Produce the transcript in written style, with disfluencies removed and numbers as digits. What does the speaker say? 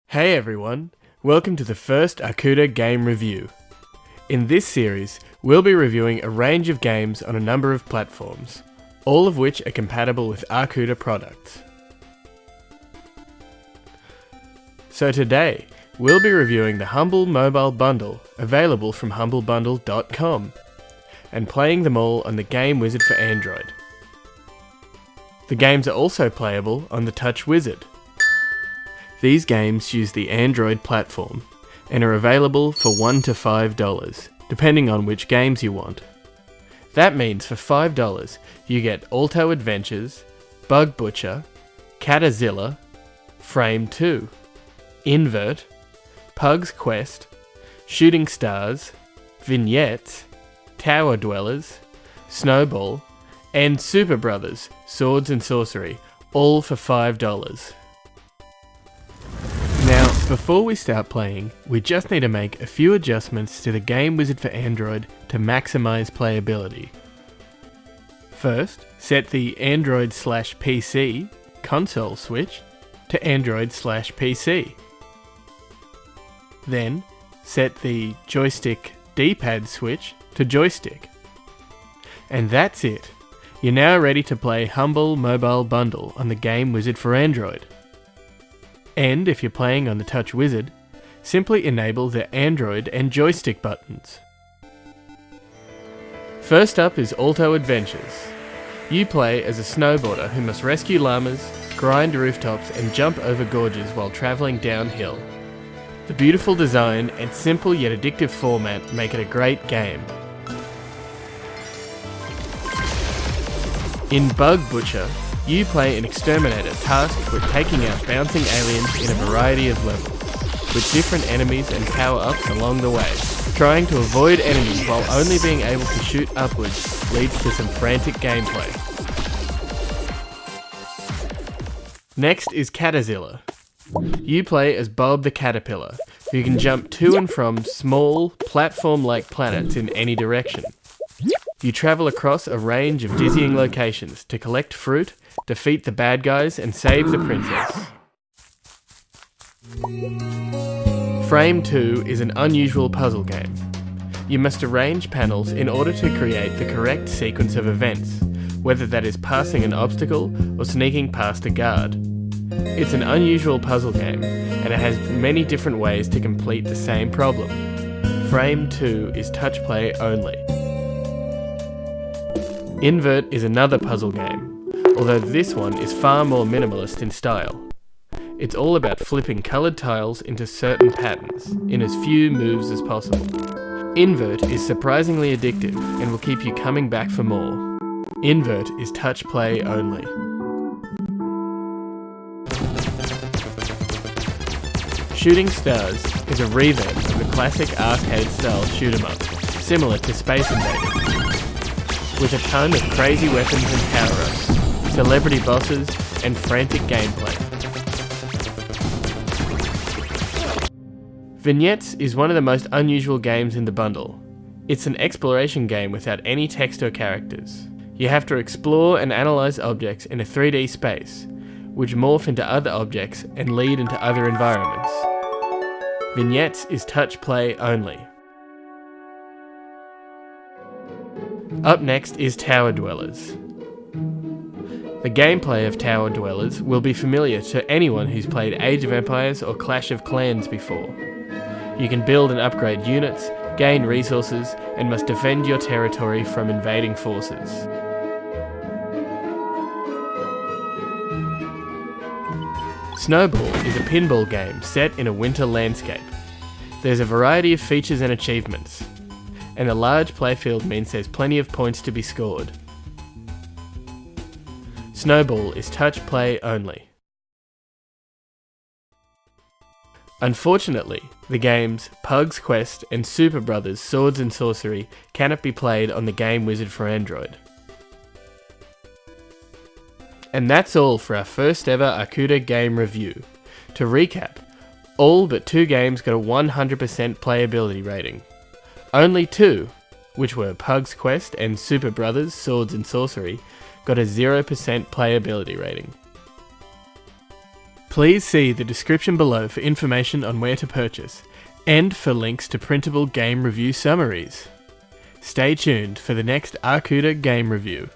Hey everyone, welcome to the first Arcooda game review. In this series, we'll be reviewing a range of games on a number of platforms, all of which are compatible with Arcooda products. So today, we'll be reviewing the Humble Mobile Bundle, available from humblebundle.com, and playing them all on the Game Wizard for Android. The games are also playable on the Touch Wizard. These games use the Android platform and are available for $1 to $5, depending on which games you want. That means for $5 you get Alto Adventures, Bug Butcher, Caterzillar, Frame 2, Invert, Pug's Quest, Shooting Stars, Vignettes, Tower Dwellers, Snowball, and Superbrothers, Swords and Sworcery, all for $5. Now, before we start playing, we just need to make a few adjustments to the Game Wizard for Android to maximise playability. First, set the Android/PC console switch to Android/PC. Then, set the joystick D-pad switch to joystick. And that's it. You're now ready to play Humble Mobile Bundle on the Game Wizard for Android. And if you're playing on the Touch Wizard, simply enable the Android and joystick buttons. First up is Alto Adventures. You play as a snowboarder who must rescue llamas, grind rooftops and jump over gorges while travelling downhill. The beautiful design and simple yet addictive format make it a great game. In Bug Butcher, you play an exterminator tasked with taking out bouncing aliens in a variety of levels, with different enemies and power-ups along the way. Trying to avoid enemies while only being able to shoot upwards leads to some frantic gameplay. Next is Caterzillar. You play as Bob the Caterpillar, who can jump to and from small, platform-like planets in any direction. You travel across a range of dizzying locations to collect fruit, defeat the bad guys, and save the princess. Frame 2 is an unusual puzzle game. You must arrange panels in order to create the correct sequence of events, whether that is passing an obstacle or sneaking past a guard. It's an unusual puzzle game, and it has many different ways to complete the same problem. Frame 2 is touch play only. Invert is another puzzle game, although this one is far more minimalist in style. It's all about flipping coloured tiles into certain patterns, in as few moves as possible. Invert is surprisingly addictive and will keep you coming back for more. Invert is touch play only. Shooting Stars is a revamp of the classic arcade-style shoot-'em-up, similar to Space Invaders, with a ton of crazy weapons and power-ups, celebrity bosses, and frantic gameplay. Vignettes is one of the most unusual games in the bundle. It's an exploration game without any text or characters. You have to explore and analyse objects in a 3D space, which morph into other objects and lead into other environments. Vignettes is touch play only. Up next is Tower Dwellers. The gameplay of Tower Dwellers will be familiar to anyone who's played Age of Empires or Clash of Clans before. You can build and upgrade units, gain resources, and must defend your territory from invading forces. Snowball is a pinball game set in a winter landscape. There's a variety of features and achievements, and a large playfield means there's plenty of points to be scored. Snowball is touch play only. Unfortunately, the games Pug's Quest and Superbrothers Swords and Sworcery cannot be played on the Game Wizard for Android. And that's all for our first ever Arcooda game review. To recap, All but 2 games got a 100% playability rating. Only 2, which were Pug's Quest and Superbrothers Swords and Sworcery, got a 0% playability rating. Please see the description below for information on where to purchase, and for links to printable game review summaries. Stay tuned for the next Arcooda game review.